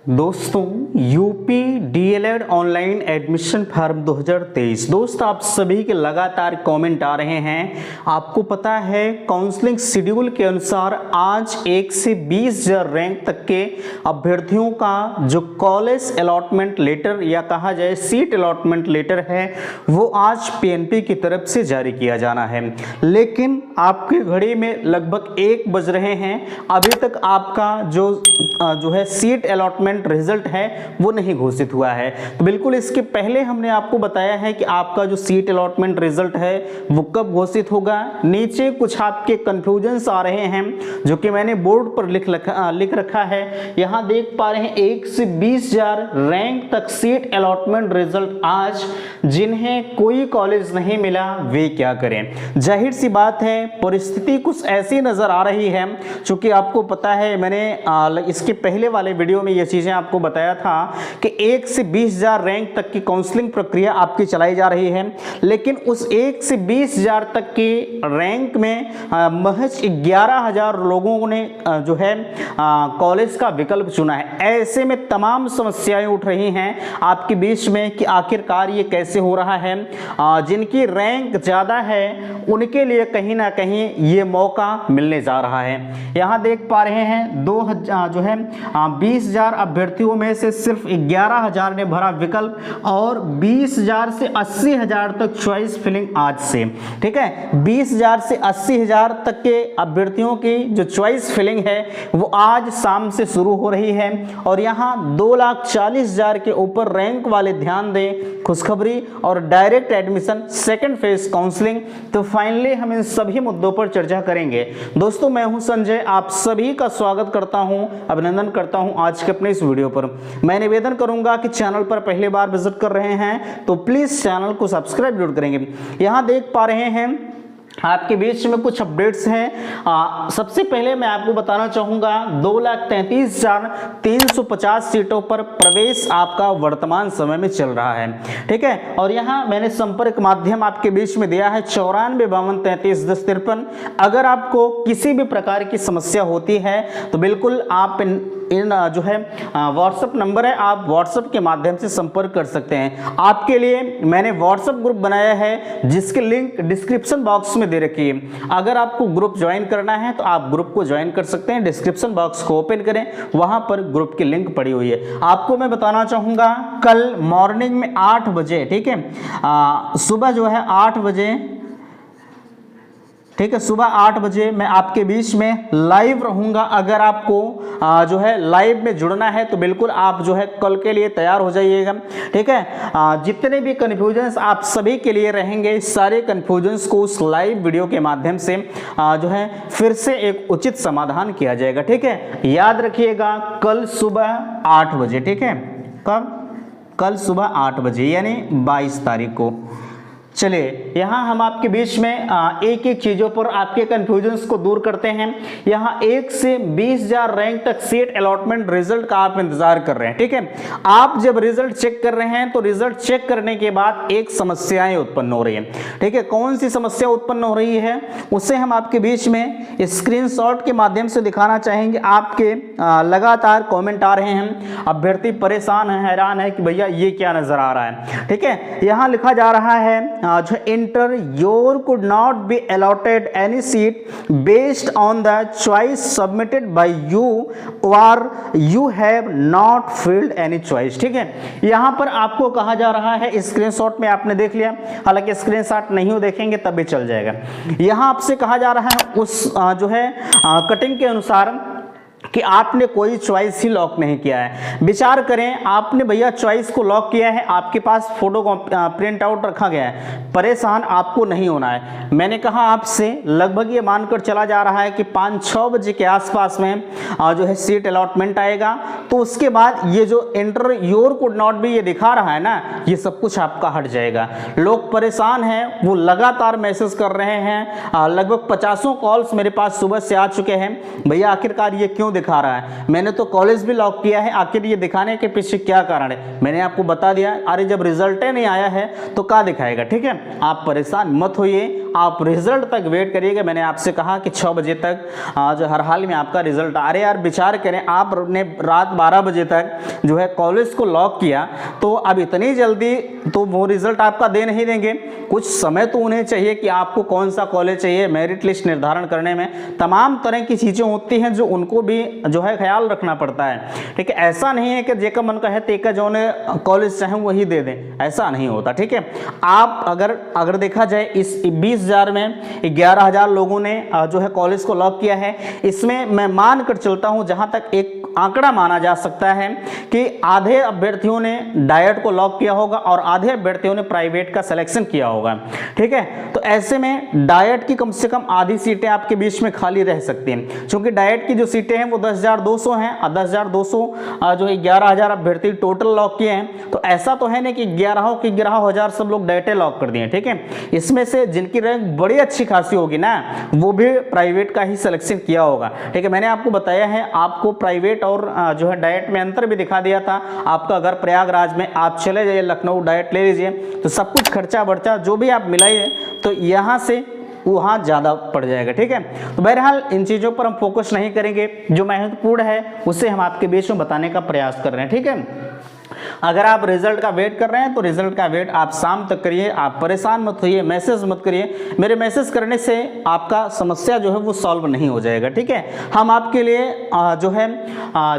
दोस्तों UP DElEd online admission form 2023 दोस्त आप सभी के लगातार कमेंट आ रहे हैं। आपको पता है काउंसलिंग शेड्यूल के अनुसार आज 1 से 20,000 रैंक तक के अभ्यर्थियों का जो कॉलेज अलॉटमेंट लेटर या कहा जाए सीट अलॉटमेंट लेटर है वो आज पीएनपी की तरफ से जारी किया जाना है, लेकिन आपकी घड़ी में लगभग 1 बज रहे हैं, अभी तक आपका जो है सीट अलॉटमेंट रिजल्ट है वो नहीं घोषित हुआ है। तो बिल्कुल इसके पहले हमने आपको बताया है कि आपका जो सीट अलॉटमेंट रिजल्ट है वो कब घोषित होगा। नीचे कुछ आपके कंफ्यूजन्स आ रहे हैं जो कि मैंने बोर्ड पर लिख रखा है। यहां देख पा रहे हैं 1 से 20,000 रैंक तक सीट अलॉटमेंट रिजल्ट आज जिन्हें कोई कॉलेज नहीं मिला वे क्या करें। जाहिर सी बात है परिस्थिति कुछ ऐसी नजर आ रही है, चूंकि आपको पता है मैंने इसके पहले वाले वीडियो में ये चीजें आपको बताया था कि 1 से 20,000 रैंक तक की काउंसलिंग प्रक्रिया आपकी चलाई जा रही है, लेकिन उस 1 से 20,000 तक की रैंक में महज 11,000 लोगों ने जो है कॉलेज का विकल्प चुना है। ऐसे में तमाम समस्याएं उठ रही हैं आपके बीच में कि आखिरकार ये कैसे हो रहा है। जिनकी रैंक ज्यादा है उनके लिए कहीं ना कहीं ये मौका मिलने जा रहा है। यहां देख पा रहे हैं 20,000 अभ्यर्थियों में से सिर्फ 11,000 ने भरा विकल्प और 20,000 से 80,000 तक चॉइस फिलिंग आज से, ठीक है। 20,000 से 80,000 तक के अभ्यर्थियों की जो चॉइस फिलिंग है वो आज शाम से शुरू हो रही है और यहाँ 2,40,000 के ऊपर रैंक वाले ध्यान दें, खुशखबरी और direct admission second phase counselling. तो फाइनली हम इन सभी मुद्दों पर चर्चा करेंगे। दोस्तों मैं हूं संजय, आप सभी का स्वागत करता हूं, अभिनंदन करता हूं आज के अपने इस वीडियो पर। मैं निवेदन करूंगा कि चैनल पर पहली बार विजिट कर रहे हैं तो प्लीज चैनल को सब्सक्राइब जरूर करेंगे। यहां देख पा रहे हैं आपके बीच में कुछ अपडेट्स हैं। सबसे पहले मैं आपको बताना चाहूंगा 2,33,350 सीटों पर प्रवेश आपका वर्तमान समय में चल रहा है, ठीक है। और यहां मैंने संपर्क माध्यम आपके बीच में दिया है 9452331053। अगर आपको किसी भी प्रकार की समस्या होती है तो बिल्कुल आप इन जो है व्हाट्सएप नंबर है, आप व्हाट्सएप के माध्यम से संपर्क कर सकते हैं। आपके लिए मैंने व्हाट्सएप ग्रुप बनाया है जिसकी लिंक डिस्क्रिप्शन बॉक्स में दे रखी है। अगर आपको ग्रुप ज्वाइन करना है तो आप ग्रुप को ज्वाइन कर सकते हैं। डिस्क्रिप्शन बॉक्स को ओपन करें, वहां पर ग्रुप की लिंक पड़ी हुई है। आपको मैं बताना चाहूंगा कल मॉर्निंग में 8 बजे, ठीक है, सुबह जो है 8 बजे, ठीक है, सुबह 8 बजे मैं आपके बीच में लाइव रहूंगा। अगर आपको जो है लाइव में जुड़ना है तो बिल्कुल आप जो है कल के लिए तैयार हो जाइएगा, ठीक है। जितने भी कंफ्यूजन्स आप सभी के लिए रहेंगे, सारे कंफ्यूजन्स को उस लाइव वीडियो के माध्यम से जो है फिर से एक उचित समाधान किया जाएगा, ठीक है। याद रखिएगा कल सुबह 8 बजे, ठीक है। कब? कल सुबह 8 बजे यानी 22 तारीख को। चलिए यहाँ हम आपके बीच में एक एक चीजों पर आपके कंफ्यूजन्स को दूर करते हैं। यहाँ 1 से 20,000 रैंक तक सीट अलॉटमेंट रिजल्ट का आप इंतजार कर रहे हैं, ठीक है। आप जब रिजल्ट चेक कर रहे हैं तो रिजल्ट चेक करने के बाद एक समस्याएं उत्पन्न हो रही है, ठीक है। कौन सी समस्या उत्पन्न हो रही है उसे हम आपके बीच में स्क्रीनशॉट के माध्यम से दिखाना चाहेंगे। आपके लगातार कॉमेंट आ रहे हैं, अभ्यर्थी परेशान है, हैरान है कि भैया ये क्या नजर आ रहा है, ठीक है। यहाँ लिखा जा रहा है जो enter your could not be allotted any seat based on the choice submitted by you और you have not filled any choice, ठीक है। यहां पर आपको कहा जा रहा है, स्क्रीनशॉट में आपने देख लिया, हालांकि स्क्रीनशॉट नहीं हो देखेंगे तब भी चल जाएगा। यहां आपसे कहा जा रहा है उस जो है कटिंग के अनुसार कि आपने कोई चॉइस ही लॉक नहीं किया है। विचार करें आपने भैया चॉइस को लॉक किया है, आपके पास फोटो प्रिंट आउट रखा गया है, परेशान आपको नहीं होना है। मैंने कहा आपसे लगभग ये मानकर चला जा रहा है कि 5-6 बजे के आसपास में जो है सीट अलॉटमेंट आएगा, तो उसके बाद ये जो enter your could not B ये दिखा रहा है ना, ये सब कुछ आपका हट जाएगा। लोग परेशान हैं, वो लगातार मैसेज कर रहे हैं, लगभग 50 कॉल्स मेरे पास सुबह से आ चुके हैं, भैया आखिरकार ये क्यों दिखा रहा है, मैंने तो कॉलेज भी लॉक किया है, आखिर ये दिखाने के पीछे क्या कारण है। मैंने आपको बता दिया, अरे जब रिजल्ट नहीं आया है तो क्या दिखाएगा, ठीक है। आप परेशान मत होइए, आप रिजल्ट तक वेट करिएगा। मैंने आपसे कहा कि 6 बजे तक जो हर हाल में आपका रिजल्ट आ रहे। यार विचार करें, आपने रात 12 बजे तक जो है कॉलेज को लॉक किया, तो अब इतनी जल्दी तो वो रिजल्ट आपका दे नहीं देंगे। कुछ समय तो उन्हें चाहिए कि आपको कौन सा कॉलेज चाहिए, मेरिट लिस्ट निर्धारण करने में तमाम तरह की चीज़ें होती हैं जो उनको भी जो है ख्याल रखना पड़ता है। ठीक है, ऐसा नहीं है कि जेका मन कहे तेका जो ने कॉलेज चाहे वही दे दें, ऐसा नहीं होता। ठीक है, आप अगर देखा जाए इस 20,000 में 11,000 लोगों ने जो है कॉलेज को लॉक किया है। इसमें मैं मान कर चलता हूं, जहां तक एक आंकड़ा माना जा सकता है कि आधे अभ्यर्थियों ने डाइट को लॉक किया होगा और आधे अभ्यर्थियों ने प्राइवेट का सिलेक्शन किया होगा। ठीक है, तो ऐसे में डाइट की कम से कम आधी सीटें आपके बीच में खाली रह सकती हैं, क्योंकि डाइट की जो सीटें हैं वो 10,200 हैं और 10,200 जो है 11,000 अभ्यर्थी टोटल लॉक किए हैं। तो ऐसा तो है नहीं कि 11,000 सब लोग डाइटें लॉक कर दिए। ठीक है, इसमें से जिनकी रैंक बड़ी अच्छी खासी होगी ना, वो भी प्राइवेट का ही सिलेक्शन किया होगा। ठीक है, मैंने आपको बताया है, आपको प्राइवेट और जो है डाइट में अंतर भी दिखा दिया था। आपका अगर प्रयागराज में आप चले जाइए, लखनऊ डाइट ले लीजिए, तो सब कुछ खर्चा बर्चा जो भी आप मिलाइए तो यहाँ से वहाँ ज़्यादा पड़ जाएगा। ठीक है, तो बहरहाल इन चीज़ों पर हम फोकस नहीं करेंगे, जो महत्वपूर्ण है उसे हम आपके बीच में बताने का प्रयास कर रहे हैं। ठीक है, अगर आप रिजल्ट का वेट कर रहे हैं तो रिजल्ट का वेट आप शाम तक करिए, आप परेशान मत होइए, मैसेज मत करिए। मेरे मैसेज करने से आपका समस्या जो है वो सॉल्व नहीं हो जाएगा। ठीक है, हम आपके लिए जो है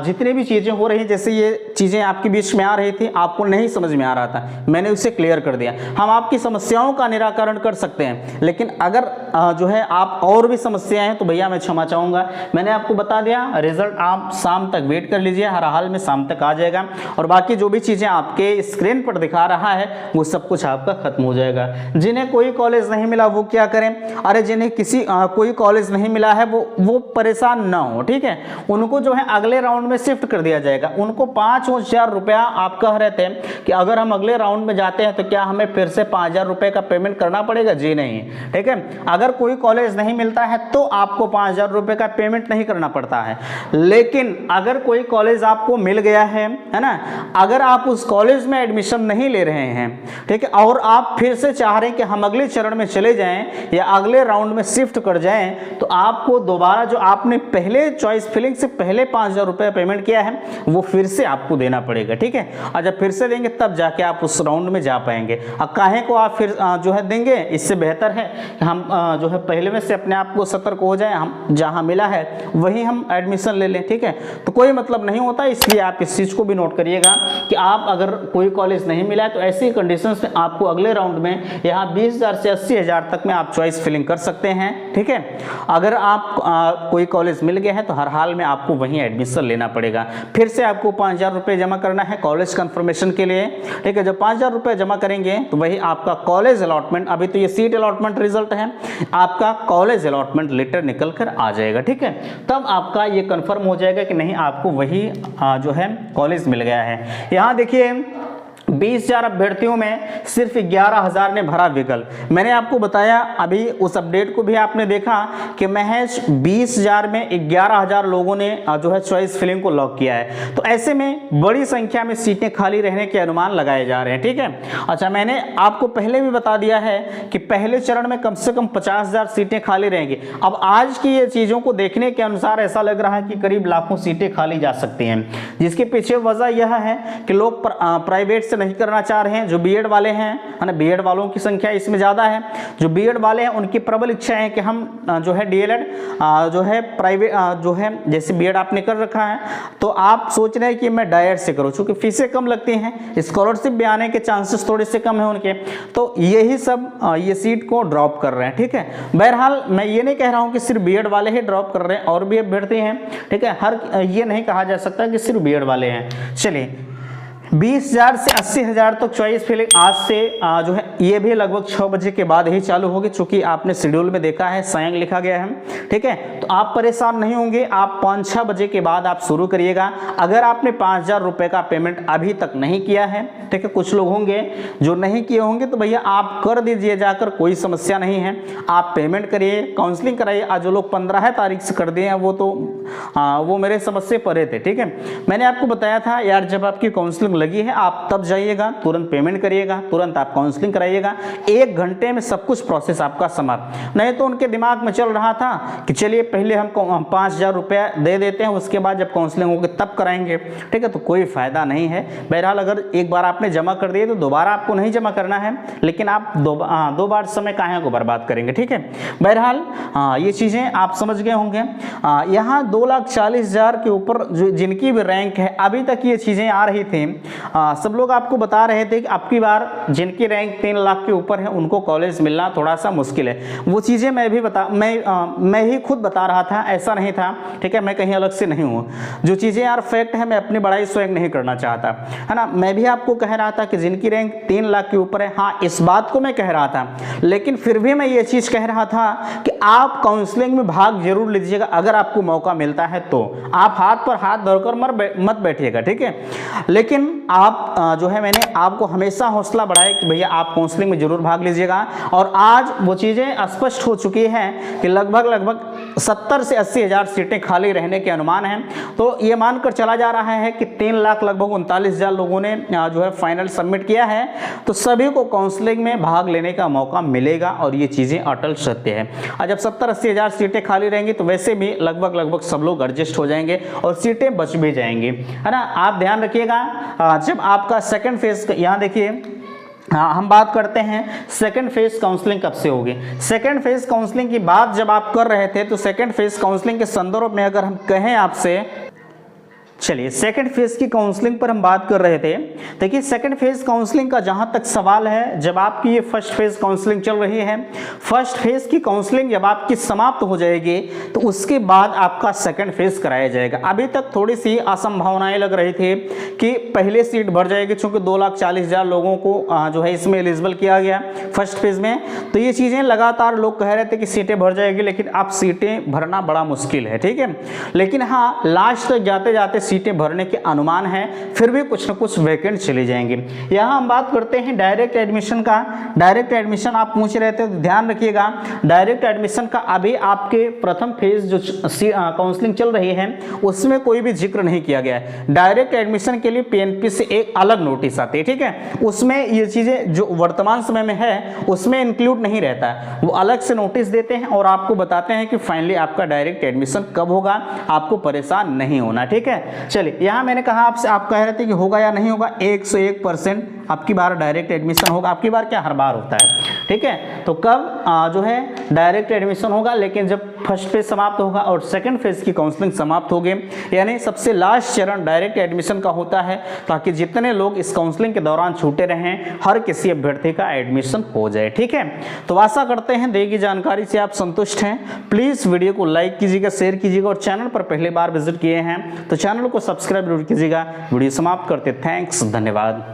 जितनी भी चीज़ें हो रही, जैसे ये चीज़ें आपके बीच में आ रही थी, आपको नहीं समझ में आ रहा था, मैंने उसे क्लियर कर दिया। हम आपकी समस्याओं का निराकरण कर सकते हैं, लेकिन अगर जो है आप और भी समस्याएं हैं तो भैया मैं क्षमा चाहूँगा। मैंने आपको बता दिया, रिजल्ट आप शाम तक वेट कर लीजिए, हर हाल में शाम तक आ जाएगा और बाकी जो भी चीज़ें आपके स्क्रीन पर दिखा रहा है वो सब कुछ आपका खत्म हो जाएगा। जिन्हें कोई कॉलेज नहीं मिला वो क्या करें? अरे जिन्हें कोई कॉलेज नहीं मिला है वो परेशान ना हो। ठीक है, उनको जो है अगले राउंड में शिफ्ट कर दिया जाएगा। उनको 5,000 रुपया आप कह रहे थे कि अगर हम अगले राउंड में जाते हैं तो क्या हमें फिर से 5,000 रुपये का पेमेंट करना पड़ेगा? जी नहीं। ठीक है, अगर कोई कॉलेज नहीं मिलता है तो आपको 5,000 रुपये का पेमेंट नहीं करना पड़ता है। लेकिन अगर कोई कॉलेज आपको मिल गया है ना, अगर आप उस कॉलेज में एडमिशन नहीं ले रहे हैं, ठीक है, और आप फिर से चाह रहे हैं कि हम अगले चरण में चले जाएं या अगले राउंड में शिफ्ट कर जाएं, तो आपको दोबारा जो आपने पहले चॉइस फिलिंग से पहले 5,000 रुपये पेमेंट किया है वो फिर से आपको देना पड़ेगा। ठीक है, और जब फिर से देंगे तब जाके आप उस राउंड में जा पाएंगे। अब काहे को आप फिर जो है देंगे, इससे बेहतर है कि हम जो है पहले में से अपने आप को सतर्क हो जाए, हम जहाँ मिला है वहीं हम एडमिशन ले लें। ठीक है, तो कोई मतलब नहीं होता, इसलिए आप इस चीज़ को भी नोट करिएगा कि आप अगर कोई कॉलेज नहीं मिला है तो ऐसी कंडीशंस में आपको अगले राउंड में यहाँ 20,000 से 80,000 तक में आप चॉइस फिलिंग कर सकते हैं। ठीक है, अगर आप कोई कॉलेज मिल गया है तो हर हाल में आपको वहीं एडमिशन लेना पड़ेगा। फिर से आपको 5,000 रुपये जमा करना है कॉलेज कंफर्मेशन के लिए। ठीक है, जब 5,000 रुपये जमा करेंगे तो वही आपका कॉलेज अलॉटमेंट, अभी तो ये सीट अलॉटमेंट रिजल्ट है, आपका कॉलेज अलॉटमेंट लेटर निकल कर आ जाएगा। ठीक है, तब आपका ये कंफर्म हो जाएगा कि नहीं आपको वही जो है कॉलेज मिल गया है। यहाँ देखिए 20,000 अभ्यर्थियों में सिर्फ 11,000 ने भरा विकल्प। मैंने आपको बताया, अभी उस अपडेट को भी आपने देखा कि महज 20,000 में 11,000 लोगों ने जो है चॉइस फिलिंग को लॉक किया है। तो ऐसे में बड़ी संख्या में सीटें खाली रहने के अनुमान लगाए जा रहे हैं। ठीक है, अच्छा, मैंने आपको पहले भी बता दिया है कि पहले चरण में कम से कम 50,000 सीटें खाली रहेंगी। अब आज की ये चीज़ों को देखने के अनुसार ऐसा लग रहा है कि करीब लाखों सीटें खाली जा सकती हैं, जिसके पीछे वजह यह है कि लोग प्राइवेट से नहीं करना चाह रहे हैं। जो बीएड वाले हैं, है ना, बीएड वालों की संख्या इसमें ज़्यादा है। जो बीएड वाले हैं उनकी प्रबल इच्छा है कि हम जो है डीएलएड जो है प्राइवेट जो है, जैसे बीएड आपने कर रखा है तो आप सोच रहे हैं कि मैं डाइट से करूँ, क्योंकि फीसें कम लगती हैं, स्कॉलरशिप भी आने के चांसेस थोड़े से कम हैं उनके, तो यही सब ये सीट को ड्रॉप कर रहे हैं। ठीक है, बहरहाल मैं ये नहीं कह रहा हूँ कि सिर्फ बीएड वाले ही ड्रॉप कर रहे हैं, और भी अभ्यर्थी हैं। ठीक है, ये नहीं कहा जा सकता कि सिर्फ बीएड वाले हैं। चलिए, 20,000 से 80,000 तक चॉइस फिलिंग आज से जो है ये भी लगभग 6 बजे के बाद ही चालू होगी, चूंकि आपने शेड्यूल में देखा है सायं लिखा गया है। ठीक है, तो आप परेशान नहीं होंगे, आप 5-6 बजे के बाद आप शुरू करिएगा। अगर आपने 5,000 रुपये का पेमेंट अभी तक नहीं किया है, ठीक है, कुछ लोग होंगे जो नहीं किए होंगे, तो भैया आप कर दीजिए जाकर, कोई समस्या नहीं है। आप पेमेंट करिए, काउंसलिंग कराइए। आज जो लोग 15 तारीख से कर दिए हैं वो तो वो मेरे समझ से परे थे। ठीक है, मैंने आपको बताया था यार, जब आपकी काउंसलिंग लगी है आप तब जाइएगा, तुरंत पेमेंट करिएगा, तुरंत आप काउंसलिंग कराइएगा, 1 घंटे में सब कुछ प्रोसेस आपका समाप्त। नहीं तो उनके दिमाग में चल रहा था कि चलिए पहले हम 5,000 रुपया दे देते हैं, उसके बाद जब काउंसलिंग होगी तब कराएंगे, ठीक है, तो कोई फ़ायदा नहीं है। बहरहाल अगर एक बार आपने जमा कर दिए तो दोबारा आपको नहीं जमा करना है, लेकिन आप दो बार समय काहे को बर्बाद करेंगे, ठीक है। बहरहाल ये चीज़ें आप समझ गए होंगे। यहाँ 2,40,000 के ऊपर जिनकी भी रैंक है, अभी तक ये चीज़ें आ रही थी, सब लोग आपको बता रहे थे कि अब की बार जिनकी रैंक 3 लाख के ऊपर है उनको कॉलेज मिलना थोड़ा सा मुश्किल है। वो चीज़ें मैं ही खुद बता रहा था, ऐसा नहीं था, ठीक है, मैं कहीं अलग से नहीं हूँ। जो चीज़ें यार फैक्ट है, मैं अपनी बड़ाई स्वयं नहीं करना चाहता, है ना। मैं भी आपको कह रहा था कि जिनकी रैंक 3 लाख के ऊपर है, हाँ इस बात को मैं कह रहा था, लेकिन फिर भी मैं ये चीज़ कह रहा था कि आप काउंसलिंग में भाग जरूर लीजिएगा। अगर आपको मौका मिलता है तो आप हाथ पर हाथ धरकर मत बैठिएगा, ठीक है। लेकिन आप जो है, मैंने आपको हमेशा हौसला बढ़ाया कि भैया आप काउंसलिंग में जरूर भाग लीजिएगा। और आज वो चीज़ें स्पष्ट हो चुकी हैं कि लगभग 70 से 80 हज़ार सीटें खाली रहने के अनुमान हैं। तो ये मानकर चला जा रहा है कि 3 लाख लगभग 39,000 लोगों ने जो है फाइनल सबमिट किया है, तो सभी को काउंसलिंग में भाग लेने का मौका मिलेगा और ये चीज़ें अटल सत्य है। और जब 70-80 हज़ार सीटें खाली रहेंगी तो वैसे भी लगभग सब लोग एडजस्ट हो जाएंगे और सीटें बच भी जाएंगी, है ना। आप ध्यान रखिएगा, जब आपका सेकंड फेज, यहाँ देखिए, हम बात करते हैं सेकंड फेज काउंसलिंग कब से होगी। सेकंड फेज काउंसलिंग की बात जब आप कर रहे थे तो सेकंड फेज काउंसलिंग के संदर्भ में अगर हम कहें आपसे, चलिए सेकंड फेज की काउंसलिंग पर हम बात कर रहे थे। देखिए सेकंड फेज काउंसलिंग का जहां तक सवाल है, जब आपकी ये फर्स्ट फेज काउंसलिंग चल रही है, फर्स्ट फेज की काउंसलिंग जब आपकी समाप्त हो जाएगी तो उसके बाद आपका सेकंड फेज कराया जाएगा। अभी तक थोड़ी सी असंभावनाएं लग रही थी कि पहले सीट भर जाएगी, चूंकि 2,40,000 लोगों को जो है इसमें एलिजिबल किया गया फर्स्ट फेज में, तो ये चीज़ें लगातार लोग कह रहे थे कि सीटें भर जाएगी, लेकिन अब सीटें भरना बड़ा मुश्किल है, ठीक है। लेकिन हाँ, लास्ट तक जाते जाते सीटें भरने के अनुमान है, फिर भी कुछ न कुछ वैकेंट चली जाएंगी। यहाँ हम बात करते हैं डायरेक्ट एडमिशन का। डायरेक्ट एडमिशन आप पूछ रहे थे, तो ध्यान रखिएगा, डायरेक्ट एडमिशन का अभी आपके प्रथम फेज जो काउंसलिंग चल रही है उसमें कोई भी जिक्र नहीं किया गया है। डायरेक्ट एडमिशन के लिए पीएनपी से एक अलग नोटिस आती है, ठीक है, उसमें ये चीज़ें जो वर्तमान समय में है उसमें इंक्लूड नहीं रहता है, वो अलग से नोटिस देते हैं और आपको बताते हैं कि फाइनली आपका डायरेक्ट एडमिशन कब होगा, आपको परेशान नहीं होना, ठीक है। चलिए, यहाँ मैंने कहा आपसे, आप कह रहे थे कि होगा या नहीं होगा, 101% आपकी बार डायरेक्ट एडमिशन होगा। आपकी बार क्या हर बार होता है, ठीक है। तो कब जो है डायरेक्ट एडमिशन होगा, लेकिन जब फर्स्ट फेज समाप्त होगा और सेकंड फेज की काउंसलिंग समाप्त होगी, यानी सबसे लास्ट चरण डायरेक्ट एडमिशन का होता है, ताकि जितने लोग इस काउंसलिंग के दौरान छूटे रहें हर किसी अभ्यर्थी का एडमिशन हो जाए, ठीक है। तो आशा करते हैं दी गई जानकारी से आप संतुष्ट हैं। प्लीज़ वीडियो को लाइक कीजिएगा, शेयर कीजिएगा और चैनल पर पहली बार विजिट किए हैं तो चैनल को सब्सक्राइब जरूर कीजिएगा। वीडियो समाप्त करते, थैंक्स, धन्यवाद।